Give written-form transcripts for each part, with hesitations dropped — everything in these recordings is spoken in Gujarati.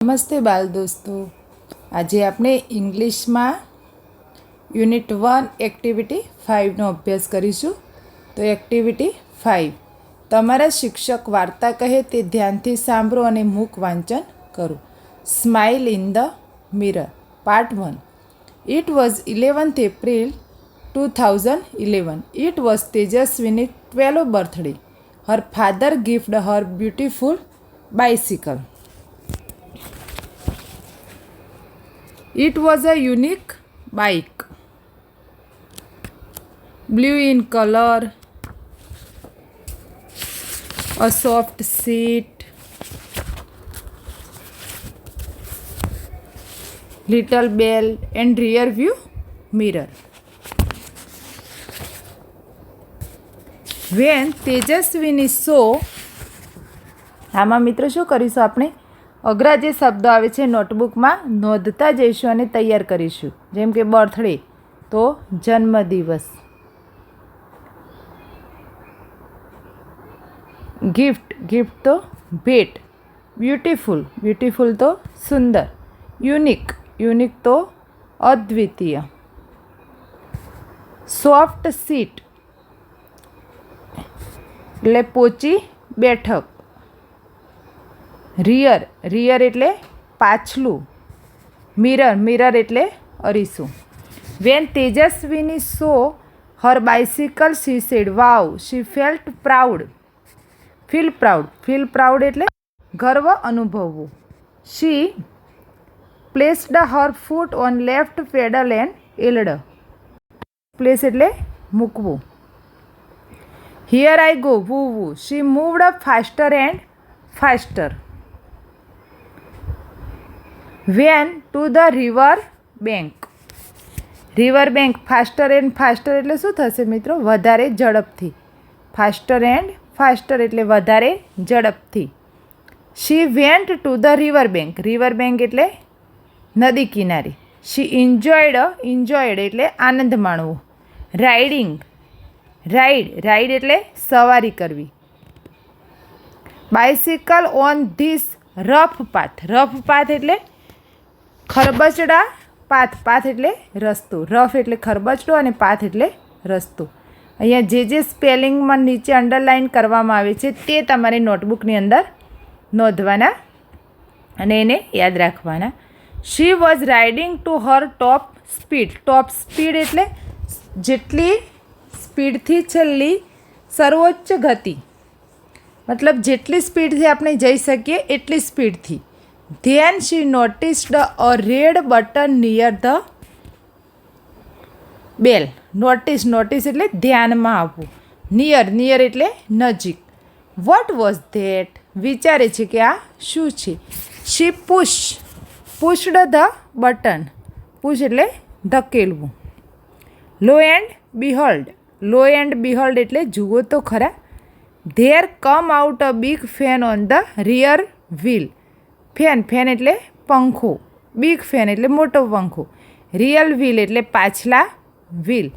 નમસ્તે બાલ દોસ્તો, આજે આપણે ઇંગ્લિશમાં યુનિટ 1 એક્ટિવિટી 5નો અભ્યાસ કરીશું. તો એક્ટિવિટી 5, તમારા શિક્ષક વાર્તા કહે તે ધ્યાનથી સાંભળો અને મૂક વાંચન કરો. Smile in the mirror, part 1. It was 11th April 2011. It was Tejaswini's 12th birthday. Her father gifted her beautiful bicycle. It was a unique bike, blue in color, a soft seat, little bell and rear view mirror. When Tejaswini saw, આમાં મિત્રો શું કરીશું આપણે? અઘરા જે શબ્દો આવે છે નોટબુકમાં નોંધતા જઈશું અને તૈયાર કરીશું. જેમ કે બર્થડે તો જન્મદિવસ, ગિફ્ટ તો ભેટ, બ્યુટીફુલ તો સુંદર, યુનિક તો અદ્વિતીય, સોફ્ટ સીટ એટલે પોચી બેઠક, રિયર એટલે પાછલું, મિરર એટલે અરીસું. When Tejaswini saw her bicycle she said wow she felt proud, feel proud એટલે ગર્વ અનુભવવું. She placed her foot on left pedal and yelled, place એટલે મૂકવું. Here I go woo she moved up faster and faster. Went to the river bank, faster and faster એટલે શું થશે મિત્રો? વધારે ઝડપથી. ફાસ્ટર એન્ડ ફાસ્ટર એટલે વધારે ઝડપથી. She went to the river bank એટલે નદી કિનારે. શી ઇન્જોયડ એટલે આનંદ માણવો. રાઈડ એટલે સવારી કરવી. Bicycle on this rough path એટલે ખરબચડા, પાથ એટલે રસ્તો. રફ એટલે ખરબચડો અને પાથ એટલે રસ્તો. અહીંયા જે સ્પેલિંગમાં નીચે અંડરલાઇન કરવામાં આવે છે તે તમારી નોટબુકની અંદર નોંધવાના અને એને યાદ રાખવાના. She was riding to her top speed એટલે જેટલી સ્પીડથી છેલ્લી સર્વોચ્ચ ગતિ, મતલબ જેટલી સ્પીડથી આપણે જઈ શકીએ એટલી સ્પીડથી. Then she noticed a red button near the bell. Notice એટલે ધ્યાનમાં આવવું. નિયર એટલે નજીક. What was that? વિચારે છે કે આ શું છે. She pushed the button. Push એટલે ધકેલવું. લો એન્ડ બિહોલ્ડ એટલે જુઓ તો ખરા. There come out a big fan on the rear wheel. Fan એટલે પંખો, બિગ ફેન એટલે મોટો પંખો, રિયલ વ્હીલ એટલે પાછલા વ્હીલ.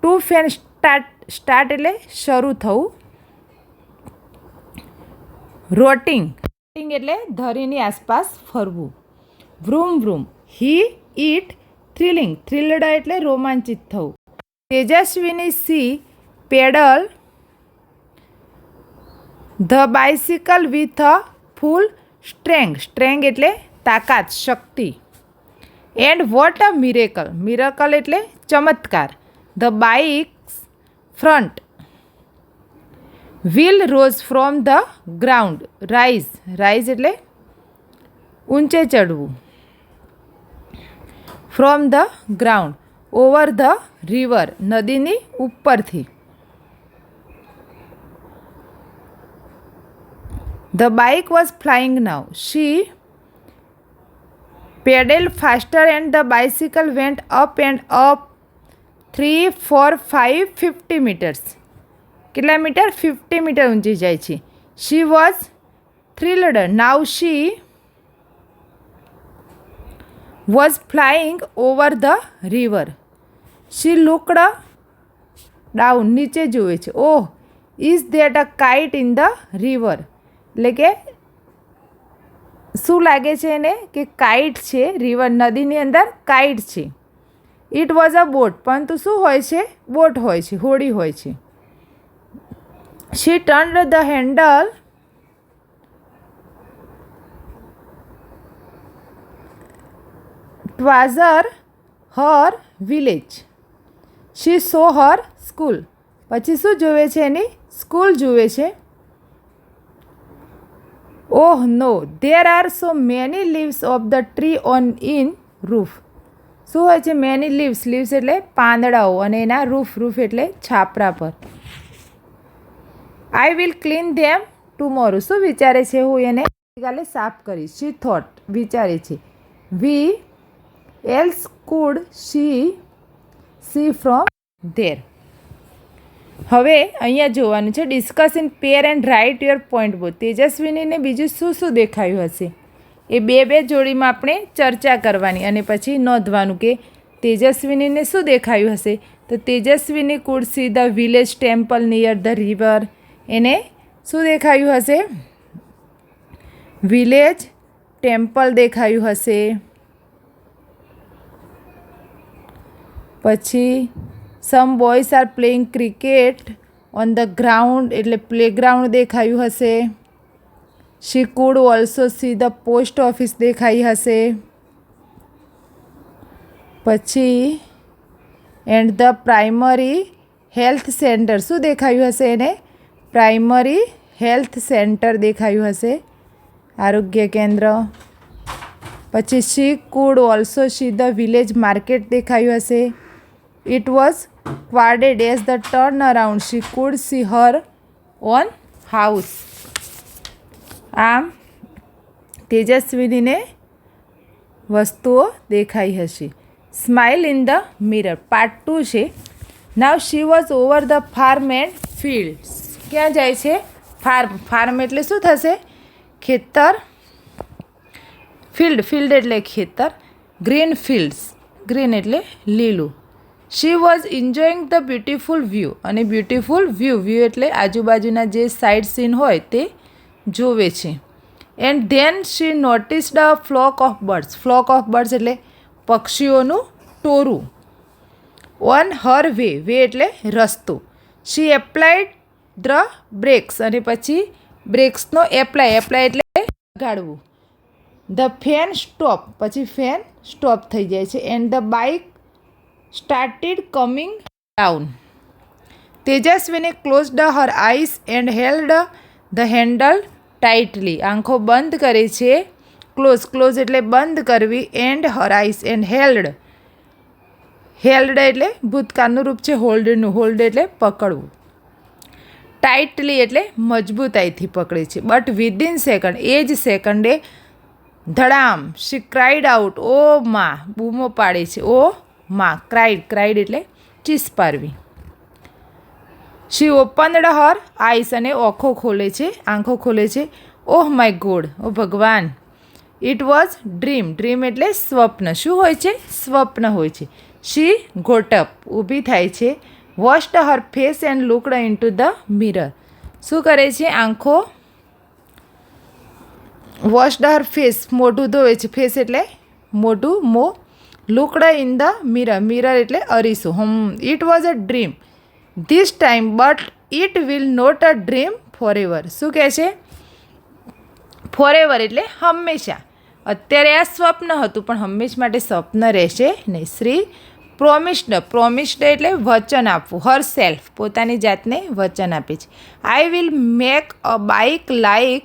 ટુ ફેન સ્ટાર્ટ એટલે શરૂ થવું. રોટિંગ એટલે ધરીની આસપાસ ફરવું. વ્રૂમ હી ઇટ થ્રિલ્ડ એટલે રોમાંચિત થવું. Tejaswini she pedal the bicycle with a full strength એટલે તાકાત, શક્તિ. એન્ડ વોટ અ મિરેકલ એટલે ચમત્કાર. The bike's front wheel rose from the ground. Rise એટલે ઊંચે ચડવું. From the ground. Over the river નદીની ઉપરથી. The bike was flying now. She pedaled faster and the bicycle went up and up 3, 4, 5, 50 meters. કેટલા મીટર? 50 મીટર ઊંચી જાય છે. She was thrilled. Now she was flying over the river. She looked down. નીચે જુએ છે. Oh, is that a kite in the river? એટલે કે શું લાગે છે એને કે કાઇટ છે, રિવર નદીની અંદર કાઇટ છે. ઇટ વોઝ અ બોટ, પરંતુ શું હોય છે? બોટ હોય છે, હોડી હોય છે. શી ટર્ન્ડ ધ હેન્ડલ ટવાઝર her village. She saw her school. પછી શું જોવે છે? એની સ્કૂલ જુએ છે. Oh no, there are so many leaves of the tree on in roof. શું હોય છે? Many leaves. લીવ્સ એટલે પાંદડાઓ અને એના રૂફ એટલે છાપરા પર. I will clean them tomorrow. શું વિચારે છે? હું એને આવતીકાલે સાફ કરીશ. શી થોટ, વિચારે છે. We else could see from there. હવે અહીંયા જોવાનું છે discuss in pair and write your point both. તેજસ્વીનીને બીજું શું શું દેખાયું હશે એ બે જોડીમાં આપણે ચર્ચા કરવાની અને પછી નોંધવાનું કે તેજસ્વીનીને શું દેખાયું હશે. તો Tejaswini could see the village temple near the river. એને શું દેખાયું હશે? વિલેજ ટેમ્પલ દેખાયું હશે. પછી some boys are playing cricket on the ground એટલે પ્લેગ્રાઉન્ડ દેખાયું હશે. She could also see the post office દેખાઈ હશે. પછી and the primary health centre. શું દેખાયું હશે એને? પ્રાઇમરી હેલ્થ સેન્ટર દેખાયું હશે, આરોગ્ય કેન્દ્ર. પછી she could also see the village market દેખાયું હશે. It was crowded as the turn around she could see her own house. આમ તેજસ્વીનીને વસ્તુઓ દેખાઈ હશે. Smile in the mirror part 2 છે. Now she was over the farm and fields. ક્યાં જાય છે? ફાર્મ એટલે શું થશે? ખેતર. ફિલ્ડ એટલે ખેતર. ગ્રીન ફિલ્ડ્સ, ગ્રીન એટલે લીલું. She was enjoying the beautiful view. અને બ્યુટિફુલ વ્યૂ એટલે આજુબાજુના જે સાઇડ સીન હોય તે જોવે છે. And then she noticed a flock of birds. Flock of birds એટલે પક્ષીઓનું ટોરું. ઓન હર વે એટલે રસ્તો. She applied the brakes. અને પછી બ્રેક્સનો એપ્લાય એટલે લગાડવું. The fan stop. પછી ફેન સ્ટોપ થઈ જાય છે. And the bike started coming down. તેજસ્વીને closed her ice and held the handle tightly. આંખો બંધ કરે છે. ક્લોઝ એટલે બંધ કરવી. And her ice and held એટલે ભૂતકાળનું રૂપ છે હોલ્ડનું. હોલ્ડ એટલે પકડવું. ટાઇટલી એટલે મજબૂતાઈથી પકડે છે. બટ વિધિન સેકન્ડ, એ જ સેકન્ડે ધડામ શી ક્રાઇડ આઉટ. ઓ માં, બૂમો પાડે છે. ઓ માં. ક્રાઇડ એટલે ચીસ પાડવી. શી ઓપન્ડ હર આઈસ. અને આંખો ખોલે છે. ઓહ માય ગોડ, ઓ ભગવાન. ઇટ વોઝ ડ્રીમ એટલે સ્વપ્ન. શું હોય છે? સ્વપ્ન હોય છે. શી ગોટ અપ, ઊભી થાય છે. Washed Har face and looked into the mirror. શું કરે છે? આંખો. વોશ્ડ હર ફેસ, મોઢું ધોવે છે. ફેસ એટલે મોઢું, મોં. લુકડ ઇન ધ મિરર એટલે અરીસો. It was a dream this time but it will not a dream forever. શું કહે છે? ફોર એવર એટલે હંમેશા. અત્યારે આ સ્વપ્ન હતું પણ હંમેશ માટે સ્વપ્ન રહેશે નહીં. શ્રી પ્રોમિસ્ડ એટલે વચન આપવું. હર સેલ્ફ પોતાની જાતને વચન આપે છે. I will make a bike like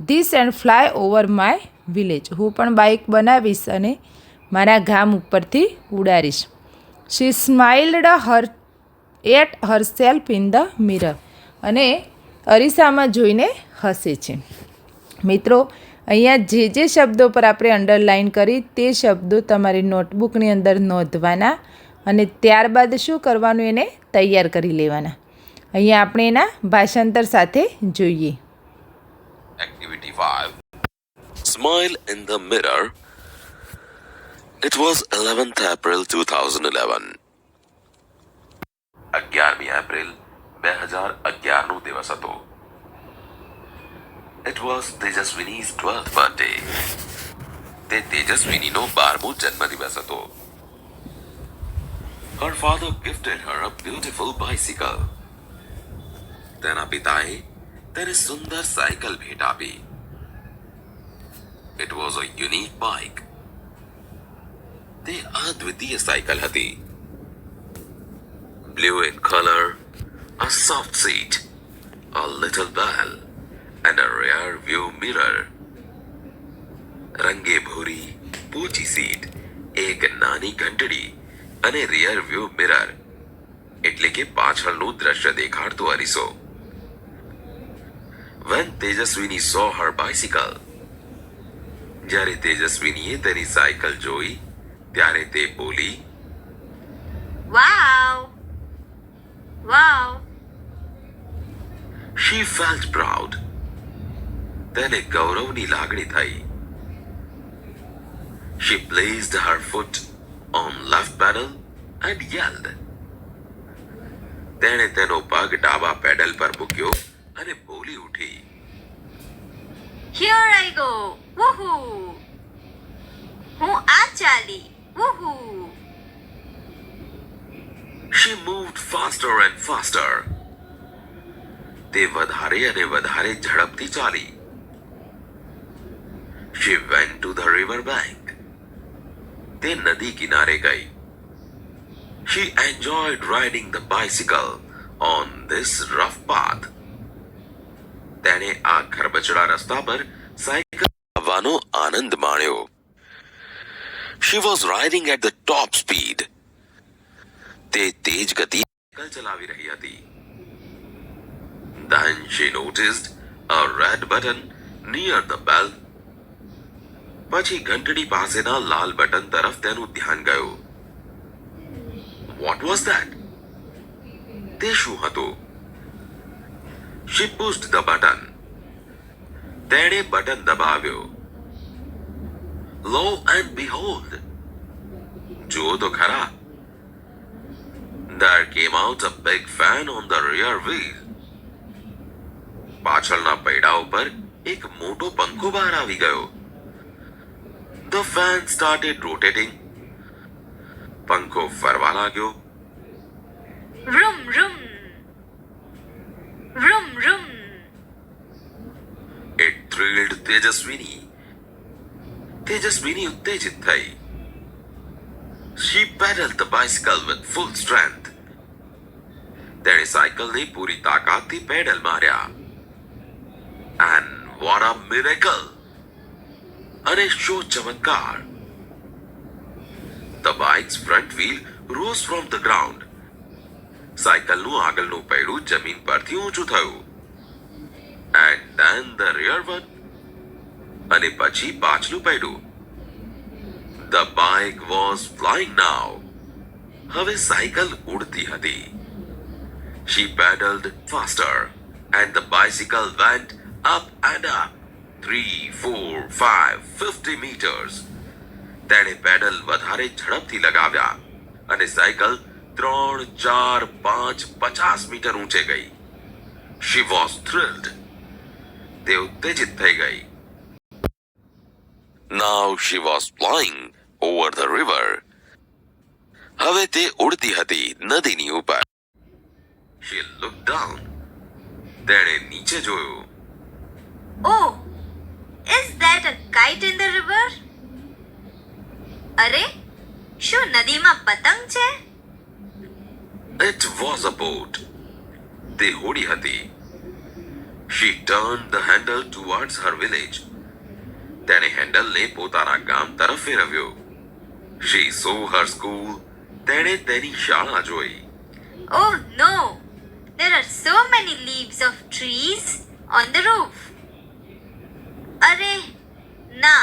this and fly over my village. હું પણ બાઇક બનાવીશ અને મારા ગામ ઉપરથી ઉડાડીશ. She smiled at herself in the mirror. અને અરીસામાં જોઈને હસે છે. મિત્રો, અહીંયા જે શબ્દો પર આપણે અંડરલાઇન કરી તે શબ્દો તમારી નોટબુકની અંદર નોંધવાના અને ત્યારબાદ શું કરવાનું? એને તૈયાર કરી લેવાના. અહીંયા આપણે એના ભાષાંતર સાથે જોઈએ. Activity 5. Smile in the mirror. It was 11th April 2011. 11મી April 2011નો દિવસ હતો. It was Tejaswini's 12th birthday. તે તેજસ્વીનીનો 12મો જન્મદિવસ હતો. Her father gifted her a beautiful bicycle. તેના પિતાએ તેને સુંદર સાયકલ ભેટ આપી. It was a unique bike. તે અદ્વિતીય સાયકલ હતી. Blue in color, a soft seat, a little bell, and a rear view mirror. રંગે ભૂરી પોચી સીટ, એક નાની ઘંટડી અને રિયર વ્યૂ મિરર એટલે કે પાછળનું દ્રશ્ય દેખાડતો અરીસો. When Tejaswini saw her bicycle, જ્યારે તેજસ્વીનીએ તેની સાયકલ જોઈ ત્યારે તે બોલી, Wow! Wow! She felt proud. તેને ગૌરવની લાગણી થઈ. She placed her foot on left pedal and yelled. તેણે તેનો પગ ડાબા પેડલ પર મૂક્યો અને બોલી ઉઠી, Here I go! Woohoo! હું આ ચાલી! Woohoo! She moved faster and faster. તે વધારે અને વધારે ઝડપથી ચાલી. She went to the river bank. તે નદી કિનારે ગઈ. She enjoyed riding the bicycle on this rough path. તેણે આ ખરબચડા રસ્તા પર સાયકલ ચલાવવાનો આનંદ માણ્યો. She was riding at the top speed. તે તેજ ગતિ સાયકલ ચલાવી રહી હતી. Then she noticed a red button near the bell. પછી ઘંટડી પાસેના લાલ બટન તરફ તેનું ધ્યાન ગયું. What was that? તે શું હતું? She pushed the button. તેણે બટન દબાવ્યો. Lo and behold, જુઓ તો ખરા, there came out a big fan on the rear wheel. પાછળના પૈડા ઉપર એક મોટો પંખો બહાર આવી ગયો. The fan started rotating. પંખો ફરવા લાગ્યો. Vroom, vroom! Vroom, vroom! It thrilled તેજસ્વીની. તેજસ્વીની ઉત્તેજિત થઈ. She pedaled the bicycle with full strength. તેણે સાયકલને પૂરી તાકાતથી પેડલ માર્યા. And what a miracle! અને શું ચમત્કાર! The bike's front wheel rose from the ground. સાયકલનું આગળનું પૈડું જમીન પરથી ઊંચું થયું. And then the rear one. અને પછી પાછલું પૈડું. The bike was flying now. હવે સાયકલ ઉડતી હતી. She pedaled faster and the bicycle went up and up. 3, 4, 5, 50 meters. તેણે પેડલ વધારે ઝડપથી લગાવ્યા અને સાયકલ 3, 4, 5, 50 મીટર ઊંચે ગઈ. She was thrilled. તે ઉત્તેજિત થઈ ગઈ. Now she was flying over the river. હવે તે ઉડતી હતી નદીની ઉપર. She looked down. તેણે નીચે જોયું. Oh! Is that a kite in the river? અરે, શું નદીમાં પતંગ છે? It was a boat. તે હોડી હતી. She turned the handle towards her village. તેણે હેન્ડલને પોતાના ગામ તરફ ફેરવ્યો. She saw her school. તેણે તેની શાળા જોઈ. Oh no! There are so many leaves of trees on the roof. અરે ના,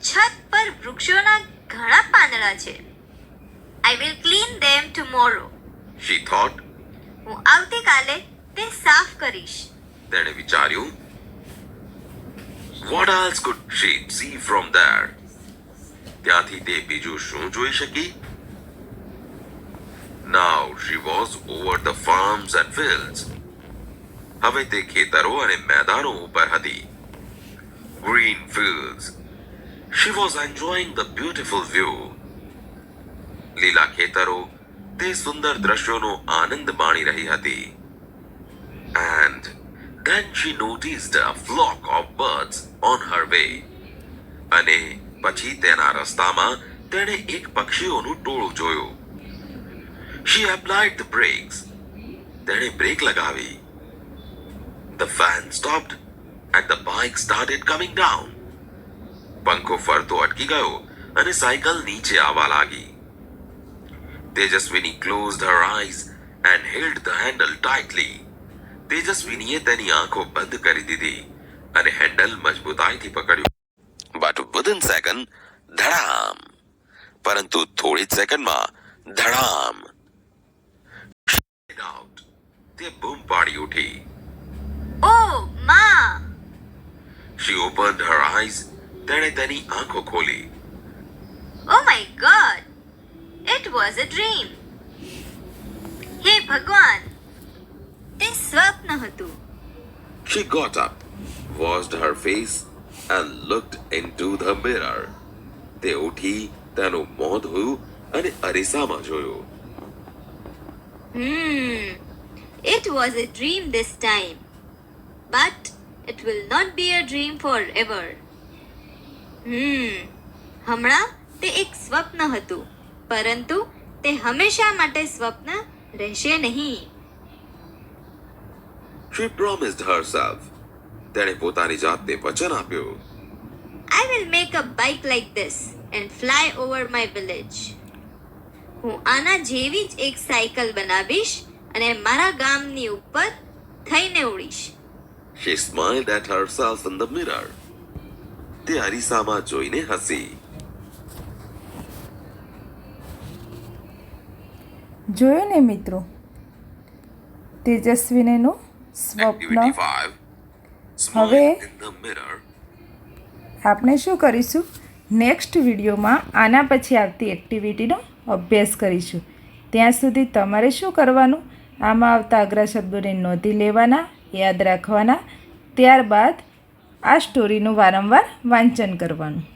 છત પર વૃક્ષોના ઘણા પાંદડા છે. I will clean them tomorrow. She thought. હું આવતીકાલે તે સાફ કરીશ. તેણે વિચાર્યું. What else could she see from there? ત્યાંથી તે બીજું શું જોઈ શકી? Now she was over the farms and fields. હવે તે ખેતરો અને મેદાનો ઉપર હતી. green fields. She was enjoying the beautiful view. લીલા ખેતરો તે સુંદર દ્રશ્યોનો આનંદ માણી રહી હતી. And then she noticed a flock of birds on her way. અને પછી તેના રસ્તામાં તેણે એક પક્ષીઓનું ટોળું જોયું. She applied the brakes. તેણે બ્રેક લગાવી. The fan stopped and the bike started coming down. પંખો ફરતો અટકી ગયો અને સાયકલ નીચે આવવા લાગી. તેજસ્વીની closed her eyes and held the handle tightly. તેજસ્વીનીએ તેની આંખો બંધ કરી દીધી અને હેન્ડલ મજબૂતાઈથી પકડ્યું. But within second, ધડામ. પરંતુ થોડી જ સેકન્ડમાં ધડામ. Out. તે બૂમ પાડી ઉઠી. Oh, Ma! She opened her eyes. તેણે તેની આંખો ખોલી. Oh my God! It was a dream. હે ભગવાન! તે સ્વપ્ન હતું. She got up, washed her face and looked into the mirror. તે ઉઠી, તેનું મોં ધોયું અને અરીસામાં જોયું. It was a dream this time. But it will not be a dream forever. હમણાં તે એક સ્વપ્ન હતું, પરંતુ તે હંમેશા માટે સ્વપ્ન રહેશે નહીં. She promised herself. તેણે પોતાની જાતને વચન આપ્યું. I will make a bike like this and fly over my village. હું આના જેવી જ એક સાયકલ બનાવીશ અને મારા ગામની ઉપર થઈને ઉડીશ. She smiled at herself in the mirror. તે અરીસામાં જોઈને હસી. જોયું ને મિત્રો, તેજસ્વીનું સ્વપ્ન. Activity 5. હવે Smile in the mirror. આપણે શું કરીશું, નેક્સ્ટ વિડીયોમાં આના પછી આવતી એક્ટિવિટીનો અભ્યાસ કરીશું. ત્યાં સુધી તમારે શું કરવાનું, આમાં આવતા અઘરા શબ્દોને નોંધી લેવાના, યાદ રાખવાના, ત્યારબાદ આ સ્ટોરીનું વારંવાર વાંચન કરવાનું.